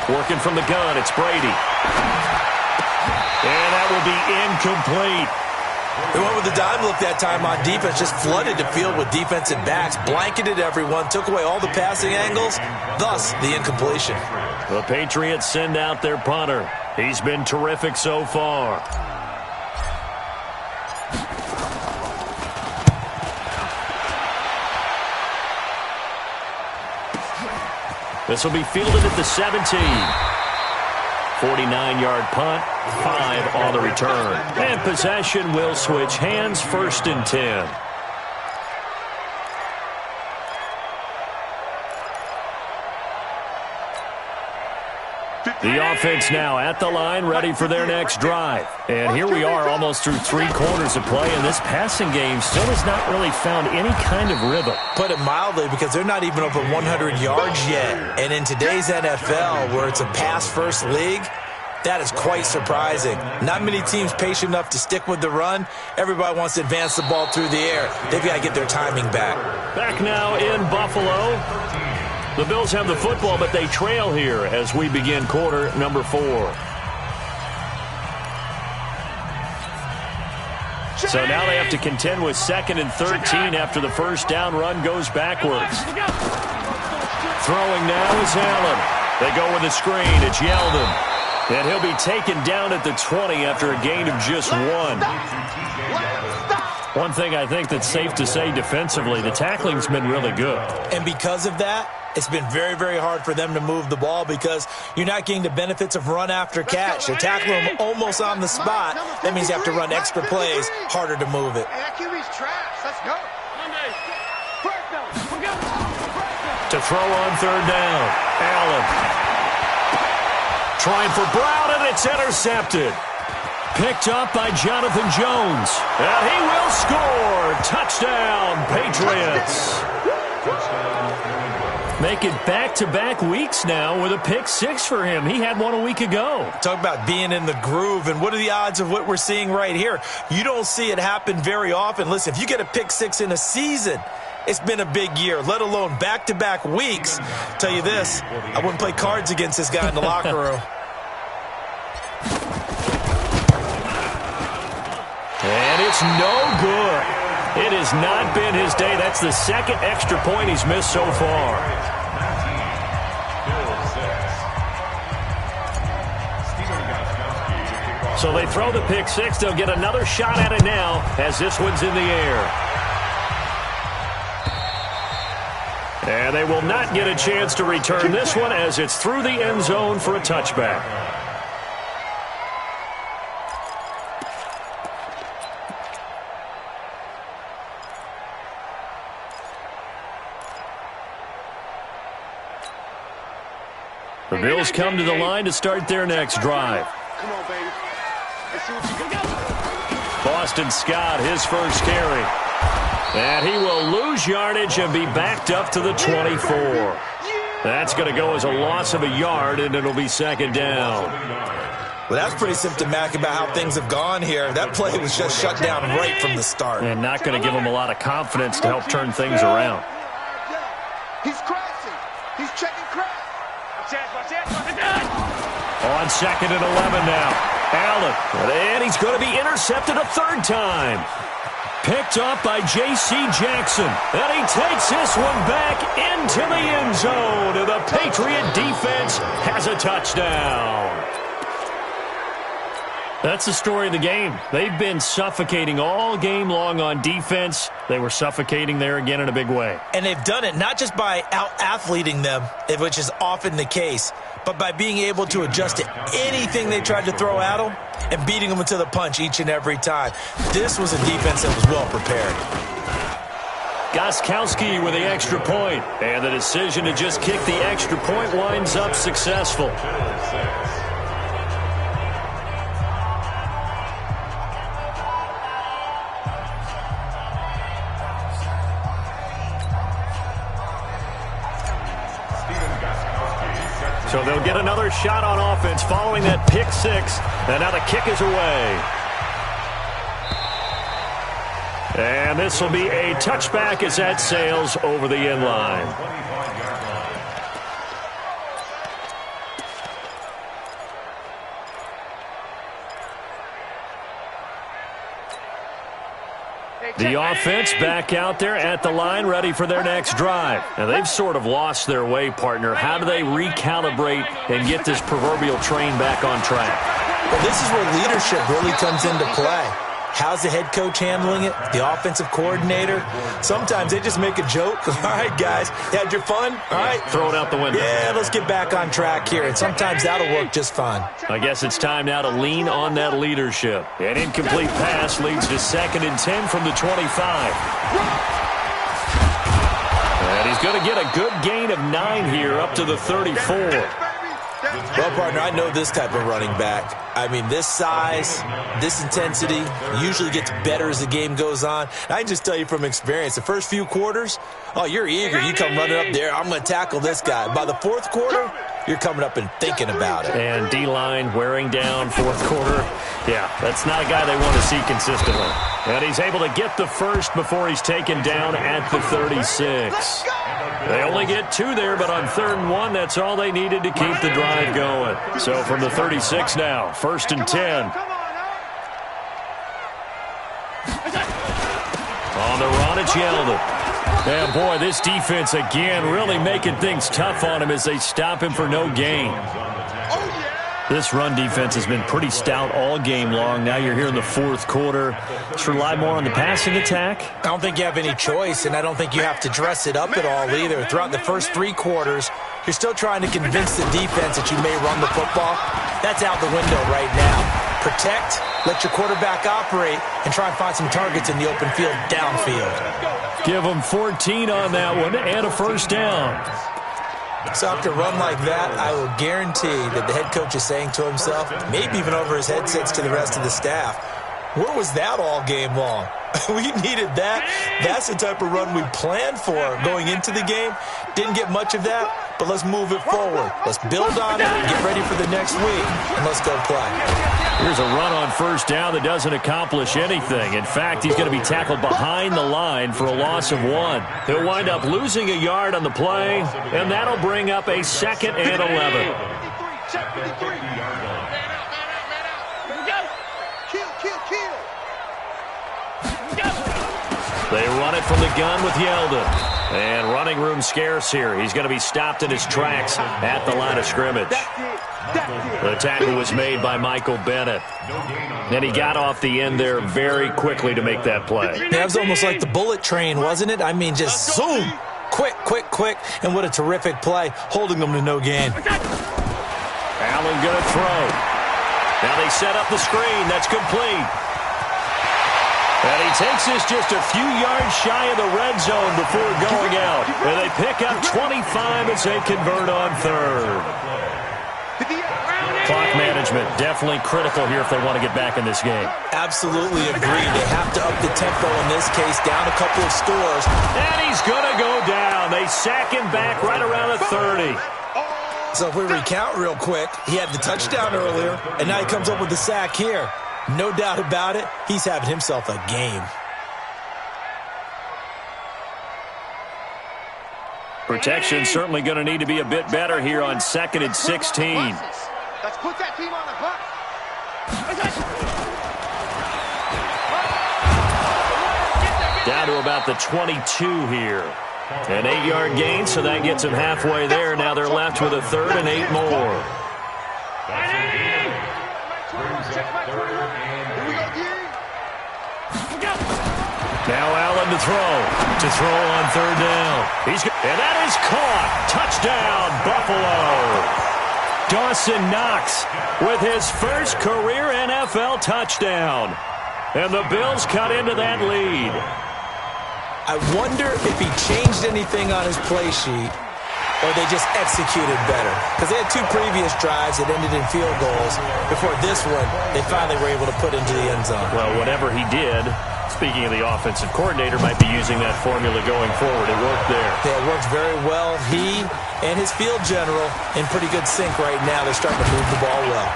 Working from the gun, it's Brady. And that will be incomplete. They went with the dime look that time on defense, just flooded the field with defensive backs, blanketed everyone, took away all the passing angles, thus the incompletion. The Patriots send out their punter. He's been terrific so far. This will be fielded at the 17. 49-yard punt, 5 on the return. And possession will switch hands, 1st and 10. The offense now at the line, ready for their next drive. And here we are almost through 3 quarters of play, and this passing game still has not really found any kind of rhythm. Put it mildly, because they're not even over 100 yards yet. And in today's NFL, where it's a pass-first league, that is quite surprising. Not many teams patient enough to stick with the run. Everybody wants to advance the ball through the air. They've got to get their timing back. Back now in Buffalo. The Bills have the football, but they trail here as we begin quarter number 4. So now they have to contend with 2nd and 13 after the first down run goes backwards. Throwing now is Allen. They go with a screen. It's Yeldon. And he'll be taken down at the 20 after a gain of just 1. One thing I think that's safe to say defensively, the tackling's been really good. And because of that, it's been very, very hard for them to move the ball because you're not getting the benefits of run after catch. They're tackling them almost on the spot. That means you have to run extra plays, harder to move it. Let's go. To throw on 3rd down, Allen. Trying for Brown, and it's intercepted. Picked up by Jonathan Jones. And he will score. Touchdown, Patriots. Make it back-to-back weeks now with a pick 6 for him. He had one a week ago. Talk about being in the groove, and what are the odds of what we're seeing right here? You don't see it happen very often. Listen, if you get a pick 6 in a season, it's been a big year, let alone back-to-back weeks. Tell you this, I wouldn't play cards against this guy in the locker room. And it's no good. It has not been his day. That's the 2nd extra point he's missed so far. So they throw the pick 6. They'll get another shot at it now as this one's in the air. And they will not get a chance to return this one as it's through the end zone for a touchback. The Bills come to the line to start their next drive. Come on, baby. Let's see what you got. Boston Scott, his first carry. And he will lose yardage and be backed up to the 24. That's going to go as a loss of a yard, and it'll be 2nd down. Well, that's pretty symptomatic about how things have gone here. That play was just shut down right from the start. And not going to give him a lot of confidence to help turn things around. He's crashing. He's checking crash. On 2nd and 11 now. Allen. And he's going to be intercepted a 3rd time. Picked up by J.C. Jackson. And he takes this one back into the end zone. And the Patriot defense has a touchdown. That's the story of the game. They've been suffocating all game long on defense. They were suffocating there again in a big way. And they've done it not just by out-athleting them, which is often the case, but by being able to adjust to anything they tried to throw at them and beating them into the punch each and every time. This was a defense that was well prepared. Gostkowski with the extra point. And the decision to just kick the extra point winds up successful. So they'll get another shot on offense following that pick 6. And now the kick is away. And this will be a touchback as that sails over the end line. The offense back out there at the line, ready for their next drive. Now, they've sort of lost their way, partner. How do they recalibrate and get this proverbial train back on track? Well, this is where leadership really comes into play. How's the head coach handling it? The offensive coordinator? Sometimes they just make a joke. All right, guys, you had your fun? All right. Throw it out the window. Yeah, let's get back on track here. And sometimes that'll work just fine. I guess it's time now to lean on that leadership. An incomplete pass leads to 2nd and 10 from the 25. And he's going to get a good gain of 9 here up to the 34. Well, partner, I know this type of running back. I mean, this size, this intensity usually gets better as the game goes on. And I can just tell you from experience, the first few quarters, oh, you're eager. You come running up there, I'm going to tackle this guy. By the 4th quarter, you're coming up and thinking about it. And D-line wearing down 4th quarter. Yeah, that's not a guy they want to see consistently. And he's able to get the first before he's taken down at the 36. They only get 2 there, but on 3rd and 1, that's all they needed to keep the drive going. So from the 36 now, 1st and 10. On the run, it's Yeldon. And boy, this defense again really making things tough on him as they stop him for no gain. This run defense has been pretty stout all game long. Now you're here in the 4th quarter. Let's rely more on the passing attack. I don't think you have any choice, and I don't think you have to dress it up at all either. Throughout the first 3 quarters, you're still trying to convince the defense that you may run the football. That's out the window right now. Protect, let your quarterback operate, and try and find some targets in the open field downfield. Give them 14 on that one and a 1st down. So after a run like that, I will guarantee that the head coach is saying to himself, maybe even over his headsets to the rest of the staff, where was that all game long? We needed that. That's the type of run we planned for going into the game. Didn't get much of that, but let's move it forward. Let's build on it, get ready for the next week, and let's go play. Here's a run on 1st down that doesn't accomplish anything. In fact, he's going to be tackled behind the line for a loss of 1. He'll wind up losing a yard on the play, and that'll bring up a 2nd and 11. They run it from the gun with Yeldon. And running room scarce here. He's going to be stopped in his tracks at the line of scrimmage. The tackle was made by Michael Bennett. And he got off the end there very quickly to make that play. That was almost like the bullet train, wasn't it? I mean, just zoom. Quick, quick, quick. And what a terrific play, holding them to no gain. Allen going to throw. Now they set up the screen. That's complete. And he takes this just a few yards shy of the red zone before going out. And they pick up 25 as they convert on 3rd. Clock management definitely critical here if they want to get back in this game. Absolutely agree. They have to up the tempo in this case, down a couple of scores. And he's going to go down. They sack him back right around the 30. So if we recount real quick, he had the touchdown earlier, and now he comes up with the sack here. No doubt about it, he's having himself a game. Protection certainly going to need to be a bit better here on 2nd and 16. Let's put that team on the bus. Down to about the 22 here. An 8-yard gain, so that gets them halfway there. Now they're left with a 3rd and 8 more. Now Allen to throw on 3rd down. And that is caught. Touchdown, Buffalo. Dawson Knox with his first career NFL touchdown. And the Bills cut into that lead. I wonder if he changed anything on his play sheet or they just executed better. Because they had 2 previous drives that ended in field goals. Before this one, they finally were able to put into the end zone. Well, whatever he did, speaking of the offensive coordinator, might be using that formula going forward. It worked there. Yeah, it worked very well. He and his field general in pretty good sync right now. They're starting to move the ball well.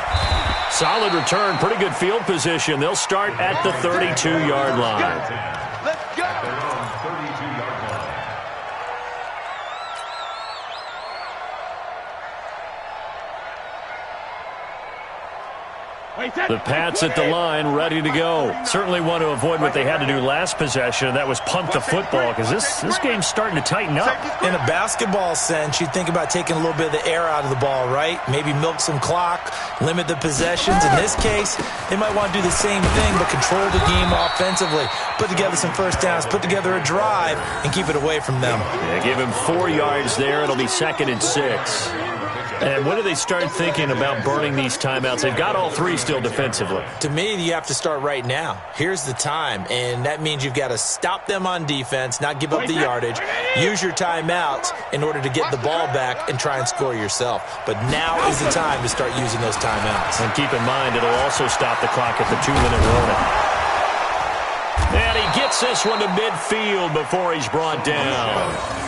Solid return, pretty good field position. They'll start at the 32-yard line. Let's go. The Pats at the line, ready to go. Certainly want to avoid what they had to do last possession, and that was punt the football, because this game's starting to tighten up. In a basketball sense, you think about taking a little bit of the air out of the ball, right? Maybe milk some clock, limit the possessions. In this case, they might want to do the same thing, but control the game offensively. Put together some first downs, put together a drive, and keep it away from them. Yeah, give him 4 yards there. It'll be 2nd and 6. And when do they start thinking about burning these timeouts? They've got all 3 still defensively. To me, you have to start right now. Here's the time, and that means you've got to stop them on defense, not give up the yardage, use your timeouts in order to get the ball back and try and score yourself. But now is the time to start using those timeouts. And keep in mind, it'll also stop the clock at the 2-minute warning. And he gets this one to midfield before he's brought down.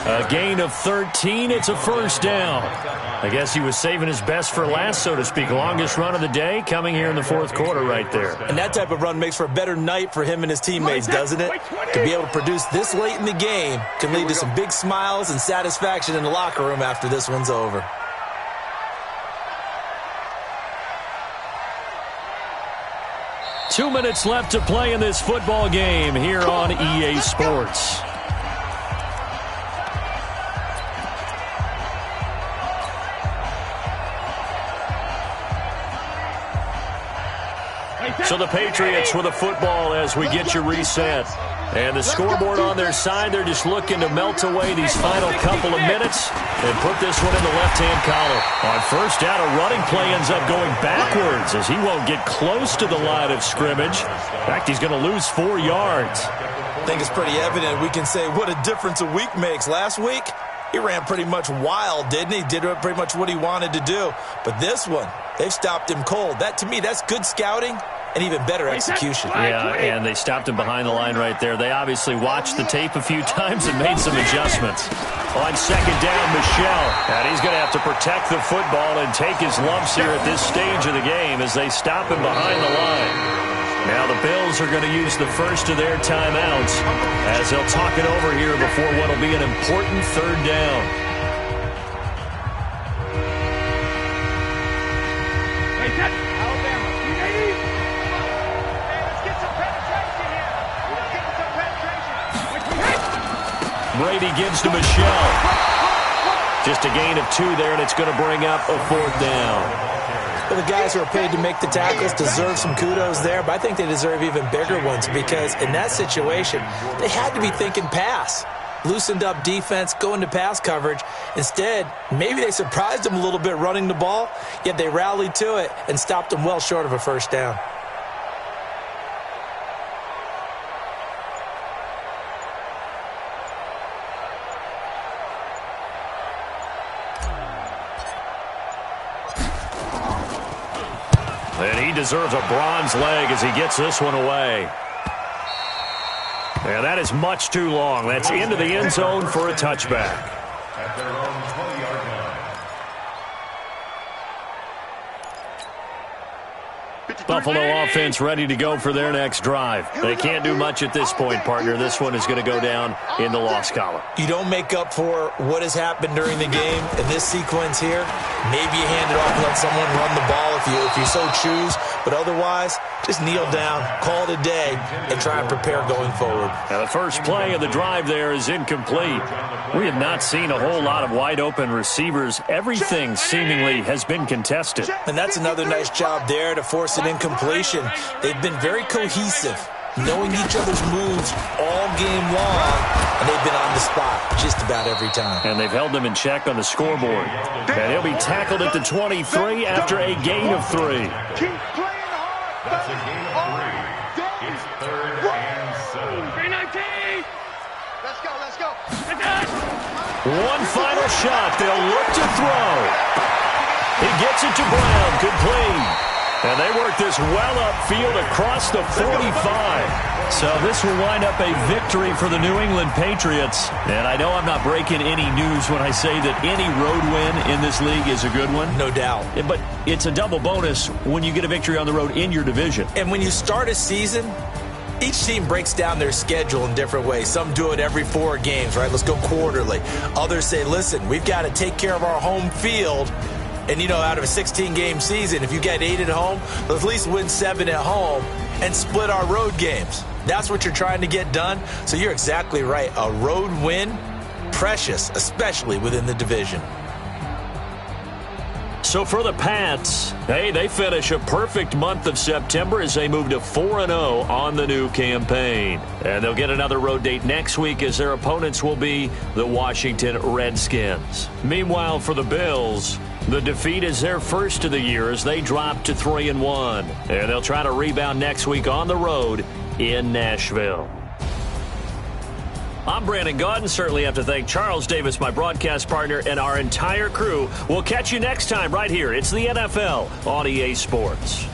A gain of 13. It's a first down. I guess he was saving his best for last, so to speak. Longest run of the day coming here in the 4th quarter right there. And that type of run makes for a better night for him and his teammates, doesn't it? To be able to produce this late in the game can lead to some big smiles and satisfaction in the locker room after this one's over. Two minutes left to play in this football game here on EA Sports. So the Patriots with the football as we get you reset. And the scoreboard on their side, they're just looking to melt away these final couple of minutes and put this one in the left-hand column. On first down, a running play ends up going backwards as he won't get close to the line of scrimmage. In fact, he's going to lose 4 yards. I think it's pretty evident. We can say what a difference a week makes. Last week, he ran pretty much wild, didn't he? Did pretty much what he wanted to do. But this one, they've stopped him cold. That, to me, that's good scouting and even better execution. Yeah, and they stopped him behind the line right there. They obviously watched the tape a few times and made some adjustments. On second down, Michel. And he's going to have to protect the football and take his lumps here at this stage of the game as they stop him behind the line. Now the Bills are going to use the first of their timeouts as they'll talk it over here before what will be an important third down. Brady gives to Michel. Just a gain of 2 there, and it's going to bring up a 4th down. Well, the guys who are paid to make the tackles deserve some kudos there, but I think they deserve even bigger ones because in that situation, they had to be thinking pass. Loosened up defense, going to pass coverage. Instead, maybe they surprised them a little bit running the ball, yet they rallied to it and stopped them well short of a first down. And he deserves a bronze leg as he gets this one away. And that is much too long. That's into the end zone for a touchback. At their own 20-yard line. Buffalo offense ready to go for their next drive. They can't do much at this point, partner. This one is going to go down in the loss column. You don't make up for what has happened during the game in this sequence here. Maybe you hand it off and let someone run the ball if you so choose. But otherwise, just kneel down, call it a day, and try and prepare going forward. Now the first play of the drive there is incomplete. We have not seen a whole lot of wide-open receivers. Everything seemingly has been contested. And that's another nice job there to force an incompletion. They've been very cohesive, knowing each other's moves all game long, and they've been on the spot just about every time. And they've held them in check on the scoreboard. And he'll be tackled at the 23 after a gain of 3. That's a gain of 3. It's 3rd and 7. Let's go. One final shot. They'll look to throw. He gets it to Brown. Complete. And they work this well upfield across the 45. So this will wind up a victory for the New England Patriots. And I know I'm not breaking any news when I say that any road win in this league is a good one. No doubt. But it's a double bonus when you get a victory on the road in your division. And when you start a season, each team breaks down their schedule in different ways. Some do it every 4 games, right? Let's go quarterly. Others say, listen, we've got to take care of our home field And, out of a 16-game season, if you get 8 at home, let's at least win 7 at home and split our road games. That's what you're trying to get done. So you're exactly right. A road win, precious, especially within the division. So for the Pats, they finish a perfect month of September as they move to 4-0 on the new campaign. And they'll get another road date next week as their opponents will be the Washington Redskins. Meanwhile, for the Bills, the defeat is their first of the year as they drop to 3-1. And they'll try to rebound next week on the road in Nashville. I'm Brandon Gaudin. Certainly have to thank Charles Davis, my broadcast partner, and our entire crew. We'll catch you next time right here. It's the NFL on EA Sports.